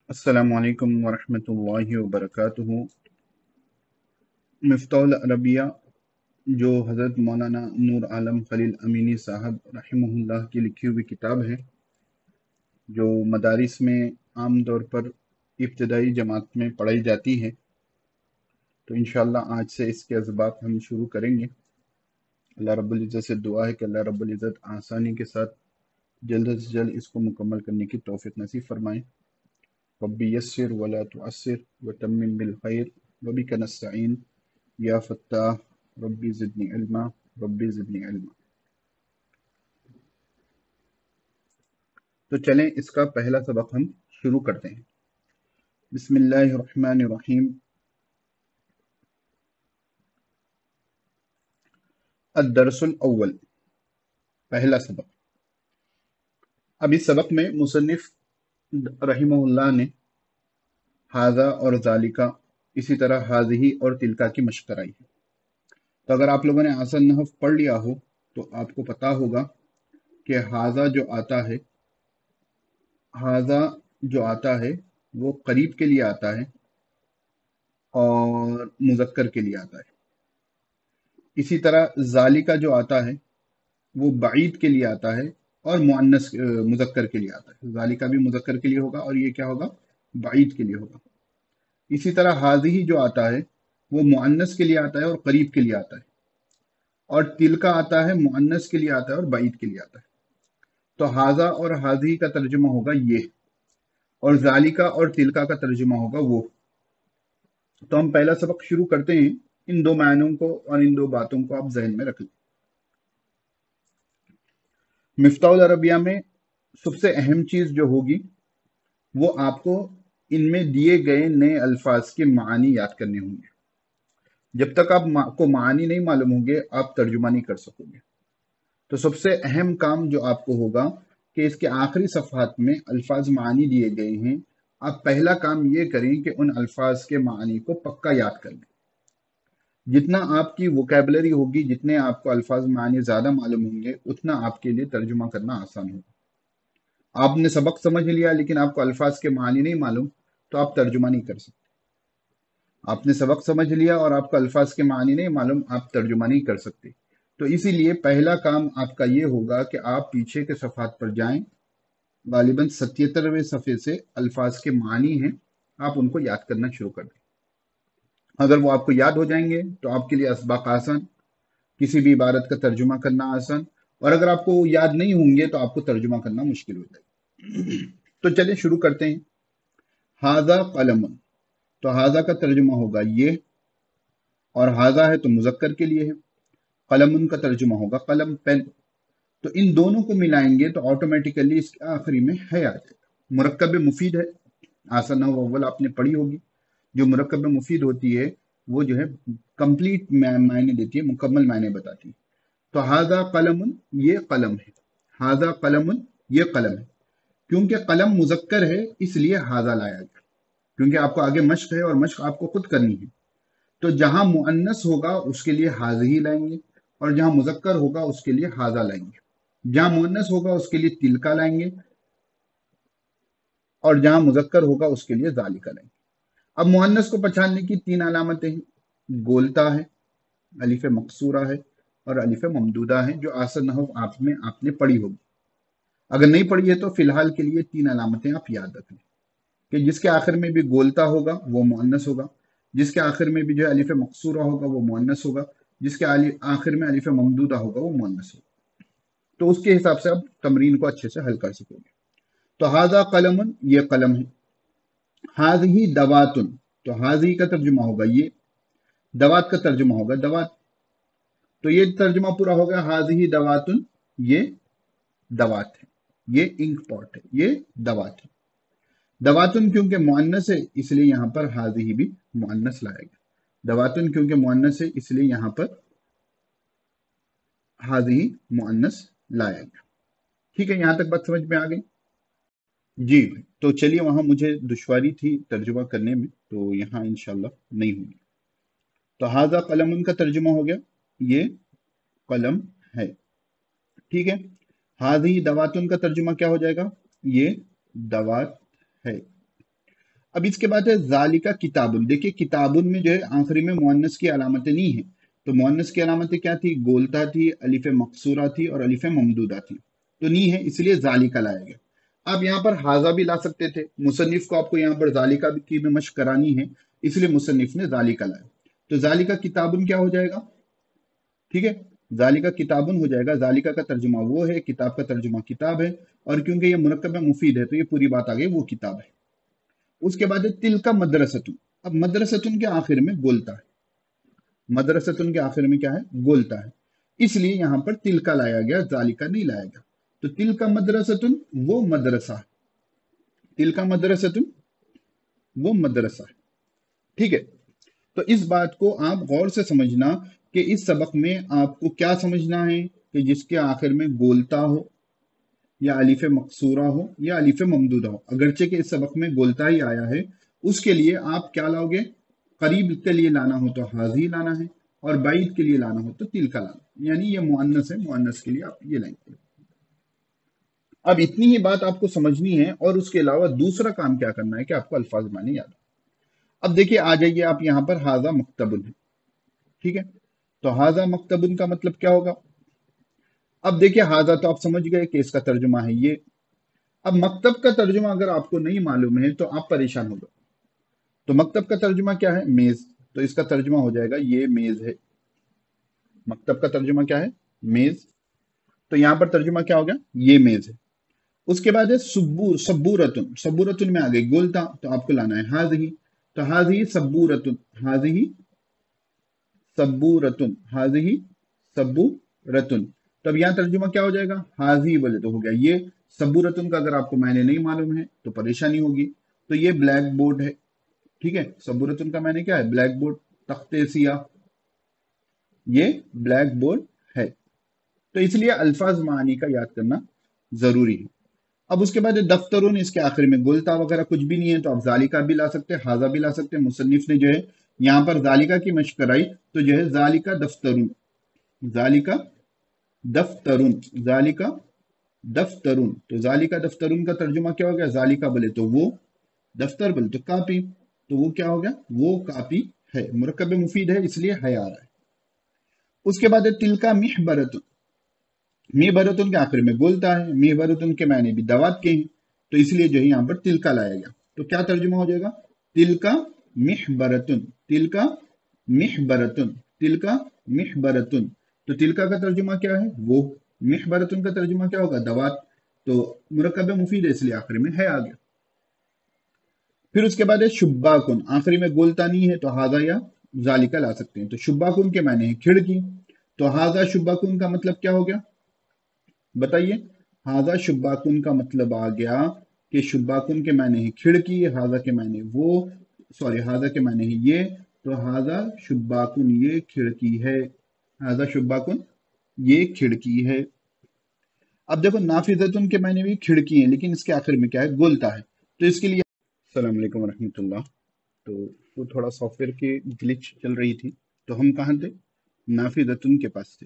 अस्सलामु अलैकुम वरहमतुल्लाहि वबरकातुहू। मिफ्ताहुल अरबिया जो हज़रत मौलाना नूर आलम खलील अमीनी साहब रहमहुल्लाह की लिखी हुई किताब है, जो मदारिस में आम तौर पर इब्तदाई जमात में पढ़ाई जाती है। तो इंशाअल्लाह आज से इसके असबाब हम शुरू करेंगे। अल्लाह रब्बुल इज़्ज़त से दुआ है कि अल्लाह रब्बुल इज़्ज़त आसानी के साथ जल्द से जल्द इसको मुकम्मल करने की तौफीक नसीब फरमाए। रब्बी यस्सिर वला तुअस्सिर वतम्मिम बिल खैर वबिका नस्तईन या फत्ताह रब्बी ज़िदनी इल्मा रब्बी ज़िदनी इल्मा। तो चलें इसका पहला सबक हम शुरू करते हैं। बिस्मिल्लाहिर्रहमानिर्रहीम। अद-दर्सुल अव्वल, पहला सबक। अब इस सबक में मुसन्निफ रहिमहुल्लाह ने हाजा और जालिका, इसी तरह हाजिही और तिलका की मशक कराई है। तो अगर आप लोगों ने आसन नहव पढ़ लिया हो तो आपको पता होगा कि हाजा जो आता है वो करीब के लिए आता है और मुज़क्कर के लिए आता है। इसी तरह जालिका जो आता है वो बाईद के लिए आता है और मुअन्नस मुज़क्कर के लिए आता है। जालिका भी मुज़क्कर के लिए होगा और ये क्या होगा, बाईद के लिए होगा। इसी तरह हाज़िही जो आता है वो मुअन्नस के लिए आता है और करीब के लिए आता है, और तिलका आता है मुअन्नस के लिए आता है और बाईद के लिए आता है। तो हाजा और हाज़िही का तर्जुमा होगा ये, और जालिका और तिलका का तर्जुमा होगा वो। तो हम पहला सबक शुरू करते हैं। इन दो मायनों को और इन दो बातों को आप जहन में रख लें। मिफ्ताहुल अरबिया में सबसे अहम चीज जो होगी वो आपको इनमें दिए गए नए अल्फाज के मानी याद करने होंगे। जब तक आपको मानी नहीं मालूम होंगे आप तर्जुमा नहीं कर सकोगे। तो सबसे अहम काम जो आपको होगा कि इसके आखिरी सफ़हात में अल्फाज मानी दिए गए हैं, आप पहला काम ये करें कि उन अल्फाज के मानी को पक्का याद कर लें। जितना आपकी वोकेबलरी होगी, जितने आपको अल्फाज मानी ज़्यादा मालूम होंगे, उतना आपके लिए तर्जुमा करना आसान होगा। आपने सबक समझ लिया लेकिन आपको अल्फाज के मानी नहीं मालूम, तो आप तर्जुमा नहीं कर सकते। आपने सबक समझ लिया और आपको अल्फाज के मानी नहीं मालूम, आप तर्जुमा नहीं कर सकते। तो इसीलिए पहला काम आपका ये होगा कि आप पीछे के सफ़हात पर जाएं। गालिबन 77वें सफ़े से अल्फाज के मानी हैं, आप उनको याद करना शुरू कर दें। अगर वो आपको याद हो जाएंगे तो आपके लिए असबाक आसान, किसी भी इबारत का तर्जुमा करना आसान, और अगर आपको याद नहीं होंगे तो आपको तर्जुमा करना मुश्किल हो जाएगा। तो चलिए शुरू करते हैं। हाजा कलमुन, तो हाजा का तर्जुमा होगा ये, और हाजा है तो मुजक्कर के लिए है। कलमुन का तर्जुमा होगा कलम, पेन। तो इन दोनों को मिलाएंगे तो ऑटोमेटिकली इसके आखिरी में है आ जाएगा। मुरक्कब मुफीद है, आसन अव्वल आपने पढ़ी होगी। जो मुरक्कब मुफीद होती है वो जो है कंप्लीट मायने देती है, मुकम्मल मायने बताती है। तो हाजा कलमुन, ये कलम है। हाजा कलमुन, ये कलम है। क्योंकि कलम मुजक्कर है इसलिए हाजा लाया गया, क्योंकि आपको आगे मश्क है और मश्क आपको खुद करनी है। तो जहां मुअन्नस होगा उसके लिए हाज़िही लाएंगे, और जहां मुजक्कर होगा उसके लिए हाजा लाएंगे। जहां मुअन्नस होगा उसके लिए तिलका लाएंगे, और जहां मुजक्कर होगा उसके लिए जालिका लाएंगे। अब मुअन्नस को पहचानने की तीन अलामतें हैं। गोलता है, अलिफ मकसूरा है, और अलिफ ममदूदा है, जो आसन नहव आप में आपने पढ़ी होगी। अगर नहीं पढ़ी है तो फिलहाल के लिए तीन अलामतें आप याद रखें कि जिसके आखिर में भी गोलता होगा वो मुअन्नस होगा, जिसके आखिर में भी जो है अलिफ मकसूरा होगा वो मुअन्नस होगा, जिसके आखिर में अलिफ ममदूदा होगा वो मुअन्नस होगा। तो उसके हिसाब से आप तमरीन को अच्छे से हल कर सकोगे। तो हाजा कलमुन, ये कलम है। हाज़िही दवातुन, तो हाज़ी का तर्जुमा होगा ये, दवात का तर्जुमा होगा दवात। तो ये तर्जुमा पूरा हो गया। हाज़िही दवातुन, ये दवात है, ये इंक पॉट है, ये दवात है। दवातुन क्योंकि मुअन्नस है इसलिए यहां पर हाज़िही भी मुअन्नस लाया गया। दवातुन क्योंकि मुअन्नस है इसलिए यहां पर हाज़िही मुअन्नस लाया गया। ठीक है, यहां तक बात समझ में आ गई जी। तो चलिए, वहां मुझे दुश्वारी थी तर्जुमा करने में, तो यहाँ इंशाल्लाह नहीं होगी। तो हाजा कलम का तर्जुमा हो गया, ये कलम है। ठीक है। हाजी दवातुन का तर्जुमा क्या हो जाएगा, ये दवात है। अब इसके बाद है जालिका किताबुन। देखिए किताबुन में जो है आखिरी में मुअन्नस की अलामतें नहीं है, तो मुअन्नस की अलामतें क्या थी, गोलता थी, अलिफ मकसूरा थी और अलिफ ममदूदा थी, तो नहीं है, इसलिए जालिका लाया गया। आप यहाँ पर हाजा भी ला सकते थे, मुसन्निफ को आपको यहाँ पर जालिका की भी मशक करानी है, इसलिए मुसन्निफ ने जालिका लाया। तो जालिका किताबुन क्या हो जाएगा, ठीक है, जालिका किताबुन हो जाएगा। जालिका का तर्जुमा वो है, किताब का तर्जुमा किताब है, और क्योंकि ये मुरक्कब में मुफीद है तो ये पूरी बात आ गई, वो किताब है। उसके बाद है तिलका मदरसतुन। अब मदरसतुन के आखिर में गोलता है, मदरसतुन के आखिर में क्या है, गोलता है, इसलिए यहां पर तिलका लाया गया, जालिका नहीं लाया गया। तो तिलका मदरसतुन वो मदरसा है, तिलका मदरसतुन वो मदरसा है, ठीक है। तो इस बात को आप गौर से समझना कि इस सबक में आपको क्या समझना है कि जिसके आखिर में गोलता हो या अलिफ मकसूरा हो या अलिफ ममदूदा हो, अगरचे के इस सबक में गोलता ही आया है, उसके लिए आप क्या लाओगे, करीब के लिए लाना हो तो हाजी लाना है, और बाईद के लिए लाना हो तो तिलका लाना, यानी ये मुअन्नस है, मुअन्नस के लिए आप ये लाएंगे। अब इतनी ही बात आपको समझनी है, और उसके अलावा दूसरा काम क्या करना है कि आपको अल्फाज माने याद। अब देखिए आ जाइए आप यहाँ पर हाजा मक्तबुन है, ठीक है, तो हाजा मक्तबुन का मतलब क्या होगा। अब देखिए हाजा तो आप समझ गए कि इसका तर्जुमा है ये। अब मकतब का तर्जुमा अगर आपको नहीं मालूम है तो आप परेशान हो गए। तो मकतब का तर्जुमा क्या है, मेज, तो इसका तर्जुमा हो जाएगा ये मेज है। मकतब का तर्जुमा क्या है, मेज, तो यहां पर तर्जुमा क्या हो गया, ये मेज है। उसके बाद है सुब्बूर, सब्बूरतुन, सब्बूरतुन में आ गई गोलता, तो आपको लाना है हाजही, तो हाजही सब्बूरतुन, हाजही सब्बूरतुन, हाजही सब्बूरतुन। तो अब यहां तर्जुमा क्या हो जाएगा, हाजी बोले तो हो गया ये। सब्बूरतुन का अगर आपको मैंने नहीं मालूम है तो परेशानी होगी। तो ये ब्लैक बोर्ड है, ठीक है, सब्बूरतुन का मैंने क्या है, ब्लैक बोर्ड, तख्ते सिया, ये ब्लैक बोर्ड है। तो इसलिए अल्फाज मानी का याद करना जरूरी है। अब उसके बाद दफ्तरून, इसके आखिर में गोलता वगैरह कुछ भी नहीं है, तो आप जालिका भी ला सकते हैं, हाजा भी ला सकते हैं। मुसन्निफ ने जो है यहाँ पर जालिका की मशक कराई, तो जो है जालिका दफ्तरून, जालिका दफ्तरून, जालिका दफ्तरून, तो जालिका दफ्तरून का तर्जुमा क्या हो गया, जालिका बोले तो वो, दफ्तर बोले तो कापी, तो वो क्या हो गया, वो कापी है, मुरक्कब मुफीद है इसलिए है आ रहा है। उसके बाद है तिलका मिहबरतुन, मिहबरतुन के आखिर में गोलता है, मिहबरतुन के मायने भी दवात के हैं, तो इसलिए जो है यहाँ पर तिलका लाया गया। तो क्या तर्जुमा हो जाएगा, तिलका मिहबरतुन, तिलका मिहबरतुन, तिलका मिहबरतुन। तो तिलका का तर्जुमा क्या है, वो, मिहबरतुन का तर्जुमा क्या होगा, दवात, तो मुरक्कब मुफीद है इसलिए आखिर में है आ गया। फिर उसके बाद है शुब्बाकुन, आखिरी में गोलता नहीं है तो हाजा या जालिका ला सकते हैं। तो शुब्बाकुन के मायने हैं खिड़की, तो हाजा शुब्बाकुन का मतलब क्या हो गया, बताइए। हाजा शुब्बाकुन का मतलब आ गया कि शुब्बाकुन के मायने है खिड़की, हाजा के मायने वो, सॉरी हाजा के मायने है ये, तो हाजा शुब्बाकुन ये खिड़की है, हाजा शुब्बाकुन ये खिड़की है। अब देखो नाफिजतुन के मायने भी खिड़की है, लेकिन इसके आखिर में क्या है, गोलता है, तो इसके लिए अस्सलाम वालेकुम वरहमतुल्लाह। तो वो थोड़ा सॉफ्टवेयर की ग्लिच चल रही थी, तो हम कहाँ थे, नाफिजतुन के पास थे।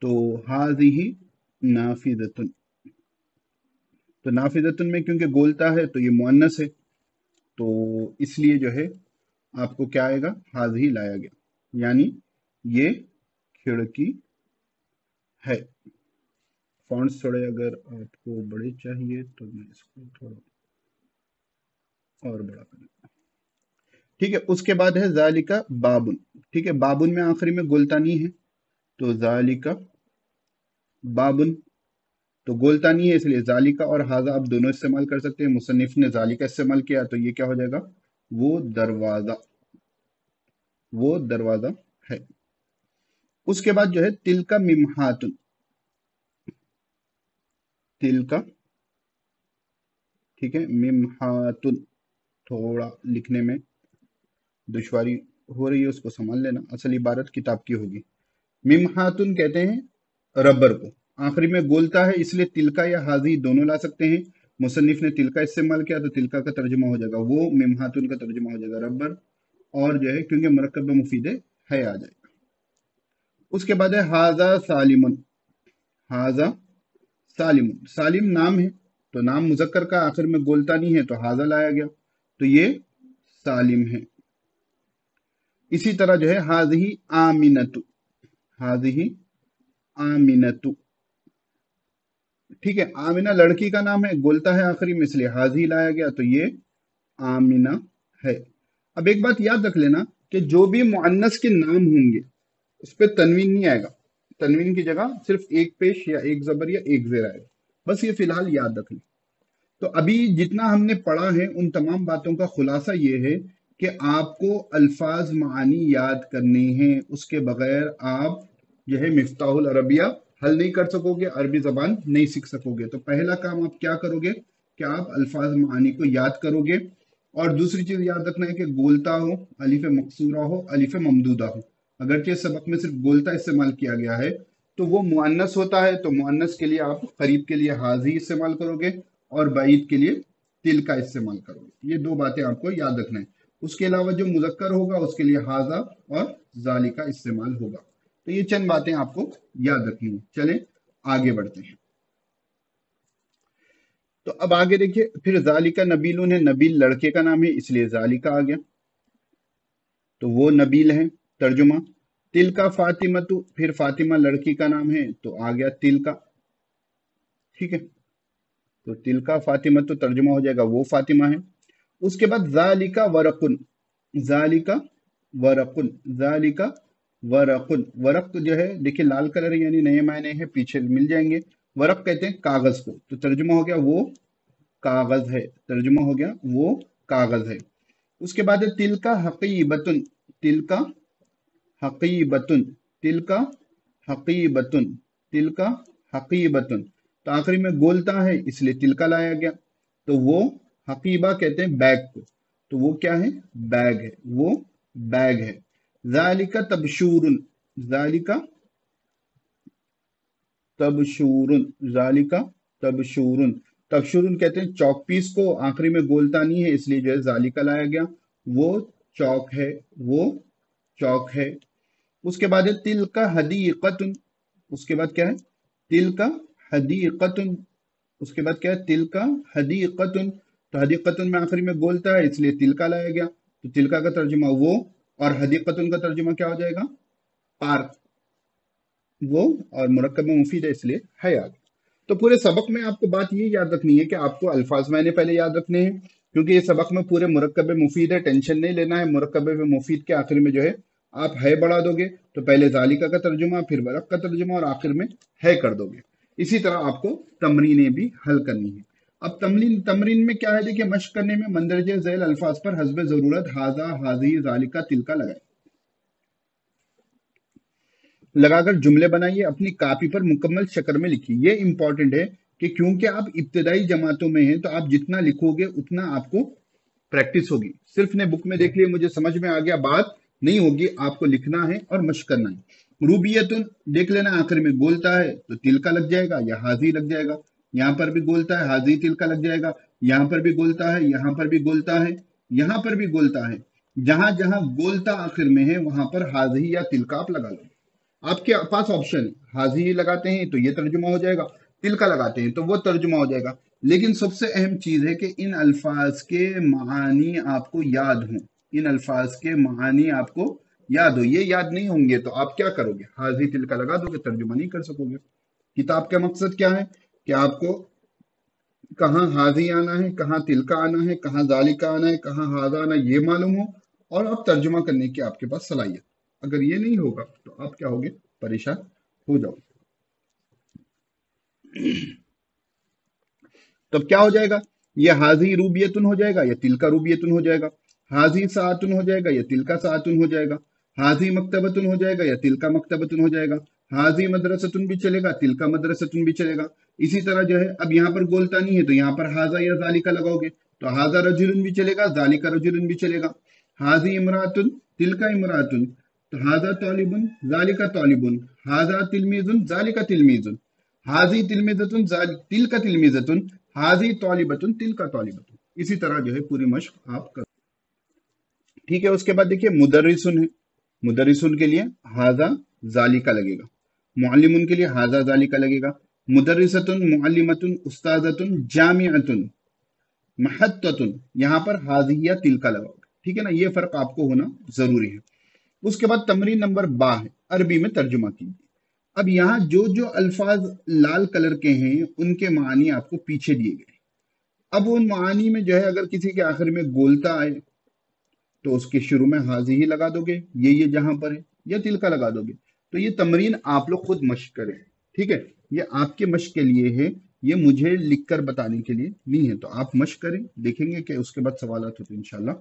तो हाजिही नाफिजतुन, तो नाफिजतुन में क्योंकि गोलता है तो ये मुअन्नस है, तो इसलिए जो है आपको क्या आएगा, हाजिही लाया गया, यानी ये खिड़की है। फॉन्ट्स थोड़े अगर आपको बड़े चाहिए तो मैं इसको थोड़ा और बड़ा करूँ, ठीक है। उसके बाद है जालिका बाबुन, ठीक है, बाबुन में आखिरी में गोलता नहीं है, तो जालिका बाबुन, तो गोलता नहीं है इसलिए जालिका और हाजा आप दोनों इस्तेमाल कर सकते हैं। मुसन्निफ ने जालिका इस्तेमाल किया तो ये क्या हो जाएगा, वो दरवाजा, वो दरवाजा है। उसके बाद जो है तिलका मिमहातुन, तिलका, ठीक है, मिमहातुन, थोड़ा लिखने में दुश्वारी हो रही है, उसको संभाल लेना, असल इबारत किताब की होगी। मिमहातुन कहते हैं रबर को, आखिरी में गोलता है इसलिए तिलका या हाजी दोनों ला सकते हैं। मुसन्निफ ने तिलका इस्तेमाल किया तो तिलका का तर्जुमा हो जाएगा वो, मिमहातुन का तर्जुमा हो जाएगा रबर, और जो है क्योंकि मुरक्कब मुफीद है आ जाएगा। उसके बाद है हाजा सालिमुन, हाजा सालिमुन, सालिम नाम है, तो नाम मुजक्कर का आखिर में गोलता नहीं है तो हाजा लाया गया। तो ये सालिम है। इसी तरह जो है हाज़िही आमिनतु, हाज़िही आमिनतु, ठीक है। आमिना लड़की का नाम है, गोलता है आखिरी में, इसलिए हाज़ी लाया गया, तो ये आमिना है। अब एक बात याद रख लेना कि जो भी मुअन्नस के नाम होंगे उस पर तनवीन नहीं आएगा, तनवीन की जगह सिर्फ एक पेश या एक जबर या एक जेर आएगा, बस ये फिलहाल याद रख लें। तो अभी जितना हमने पढ़ा है उन तमाम बातों का खुलासा ये है कि आपको अल्फाज मानी याद करने हैं, उसके बगैर आप जो है मिफ्ताहुल अरबिया हल नहीं कर सकोगे, अरबी जबान नहीं सीख सकोगे। तो पहला काम आप क्या करोगे कि आप अल्फाज मानी को याद करोगे, और दूसरी चीज याद रखना है कि गोलता हो, अलिफ मकसूरा हो, अलिफ ममदूदा हो। अगरचे सबक में सिर्फ गोलता इस्तेमाल किया गया है तो वो मुअन्नस होता है, तो मुअन्नस के लिए आप करीब के लिए हाजी इस्तेमाल करोगे और बाईद के लिए तिल का इस्तेमाल करोगे। ये दो बातें आपको याद रखना है। उसके अलावा जो मुजक्कर होगा उसके लिए हाजा और जाली का इस्तेमाल होगा। तो ये चंद बातें आपको याद रखनी है। चलें आगे बढ़ते हैं। तो अब आगे देखिए, फिर जालिका नबीलुन है, नबील लड़के का नाम है इसलिए जालिका आ गया, तो वो नबील है। तर्जुमा तिल का फातिमा, तो फिर फातिमा लड़की का नाम है तो आ गया तिल का, ठीक है। तो तिल का फातिमा तो तर्जुमा हो जाएगा वो फातिमा है। उसके बाद जालिका वरकुन, जालिका वरकुन, जालिका वरकुन, वरक जो है देखिए लाल कलर यानी नए मायने हैं, पीछे मिल जाएंगे। वरक कहते हैं कागज को, तो तर्जुमा हो गया वो कागज है, तर्जुमा हो गया वो कागज है। उसके बाद है तिल का हकीबतुन, तिल का हकीबतुन, तिल का हकीबतुन, तिल का हकीबतुन, तो आखिरी में गोलता है इसलिए तिल का लाया गया। तो वो हकीबा कहते हैं बैग को, तो वो क्या है बैग है, वो बैग है। जालिका तबशूरुन, जालिका तबशूरुन, जालिका तबशूरुन, तबशूरुन कहते हैं चौक पीस को, आखिरी में गोलता नहीं है इसलिए जो है जालिका लाया गया, वो चौक है, वो चौक है। उसके बाद है तिल का हदीकतुन, उसके बाद क्या है तिल का हदीकतुन, उसके बाद क्या है तिल का हदीकतुन, तो हदीकतुन में आखिरी में गोलता है इसलिए तिल का लाया गया, तो तिलका का तर्जुमा वो, और हदीकतुन का तर्जुमा क्या हो जाएगा पार्क, वो, और मुरक्कब में मुफीद है इसलिए हयात। तो पूरे सबक में आपको बात ये याद रखनी है कि आपको अल्फाज मैंने पहले याद रखने हैं, क्योंकि ये सबक में पूरे मुरक्कब मुफीद है, टेंशन नहीं लेना है। मुरक्कब मुफीद के आखिर में जो है आप है बढ़ा दोगे, तो पहले जालिका का तर्जुमा, फिर वरक का तर्जुमा, और आखिर में है कर दोगे। इसी तरह आपको तमरीनें भी हल करनी है। अब तमरीन में क्या है, देखिए मश्क करने में मंदरजे झैल अल्फाज पर हस्ब जरूरत हाजा, हाजी, जालिका, तिलका लगाए, लगाकर जुमले बनाइए, अपनी कॉपी पर मुकम्मल शक्ल में लिखिए। ये इंपॉर्टेंट है कि क्योंकि आप इब्तदाई जमातों में हैं तो आप जितना लिखोगे उतना आपको प्रैक्टिस होगी। सिर्फ ने बुक में देख लिया मुझे समझ में आ गया बात नहीं होगी, आपको लिखना है और मश्क करना है। रूबियतुन देख लेना, आखिर में बोलता है तो तिलका लग जाएगा या हाजी लग जाएगा, यहाँ पर भी बोलता है हाजी तिलका लग जाएगा, यहाँ पर भी बोलता है, यहाँ पर भी बोलता है, यहाँ पर भी बोलता है। जहां जहां गोलता आखिर में है वहां पर हाजी या तिलका आप लगा लो। आपके पास ऑप्शन हाजी लगाते हैं तो ये तर्जुमा हो जाएगा, तिलका लगाते हैं तो वो तर्जुमा हो जाएगा। लेकिन सबसे अहम चीज है कि इन अल्फाज के मानी आपको याद हों, इन अल्फाज के मानी आपको याद हो। ये याद नहीं होंगे तो आप क्या करोगे, हाजी तिलका लगा दोगे, तर्जुमा नहीं कर सकोगे। किताब का मकसद क्या है कि आपको कहाँ हाजी आना है, कहाँ तिलका आना है, कहाँ जालिका आना है, कहाँ हाजा आना है, ये मालूम हो, और आप तर्जुमा करने की आपके पास सलाहियत। अगर ये नहीं होगा तो आप क्या होगे, परेशान हो जाओगे। तब क्या हो जाएगा, ये हाजी रूबियतुन हो जाएगा या तिलका रूबियतुन हो जाएगा, हाजी सातुन हो जाएगा या तिलका सातुन हो जाएगा, हाजी मकतबतुन हो जाएगा या तिलका मकतबतुन हो जाएगा, हाजी मदरसतुन भी चलेगा, तिलका मदरसतुन भी चलेगा। इसी तरह जो है अब यहाँ पर गोलता नहीं है तो यहाँ पर हाजा या जालिका लगाओगे, तो हाजा रजुलन भी चलेगा, जालिका रजुलन भी चलेगा। हाजी इमरातुन, तिलका इमरातुन, तो हाजा तालिबुन, जालिका तालिबुन, हाजा तिलमीजुन, जालिका तिलमीजुन, हाजी तिलमीजतुन, तिलका तिलमीजतुन, हाजी तालिबतुन, तिलका तालिबतुन। इसी तरह जो है पूरी मश्क आप कर, ठीक है। उसके बाद देखिए मुदर्रिसुन है, मुदर्रिसुन के लिए हाजा जालिका लगेगा, मुअल्लिमुन के लिए हाजा जालिका लगेगा। मुदर्रिसतुन, मुअल्लिमतुन, उस्तादतुन, जामिअतुन, महत्तुन, यहाँ पर हाज़ी या तिलका लगाओगे, ठीक है ना, ये फर्क आपको होना जरूरी है। उसके बाद तमरीन नंबर बा है, अरबी में तर्जुमा कीजिए। अब यहाँ जो जो अल्फाज लाल कलर के हैं उनके मानी आपको पीछे दिए गए। अब उन मानी में जो है अगर किसी के आखिर में गोलता आए तो उसके शुरू में हाजी ही लगा दोगे, ये जहां पर है, या तिलका लगा दोगे। तो ये तमरीन आप लोग खुद मश्क करें, ठीक है, ये आपके मश्क के लिए है, ये मुझे लिखकर बताने के लिए नहीं है। तो आप मश्क करें, देखेंगे कि उसके बाद सवाल हो तो इंशाल्लाह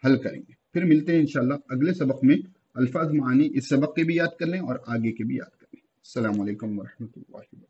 हल करेंगे। फिर मिलते हैं इंशाल्लाह अगले सबक में। अल्फाज मानी इस सबक के भी याद कर लें और आगे के भी याद कर लें। अस्सलाम वालेकुम वरहमतुल्लाहि।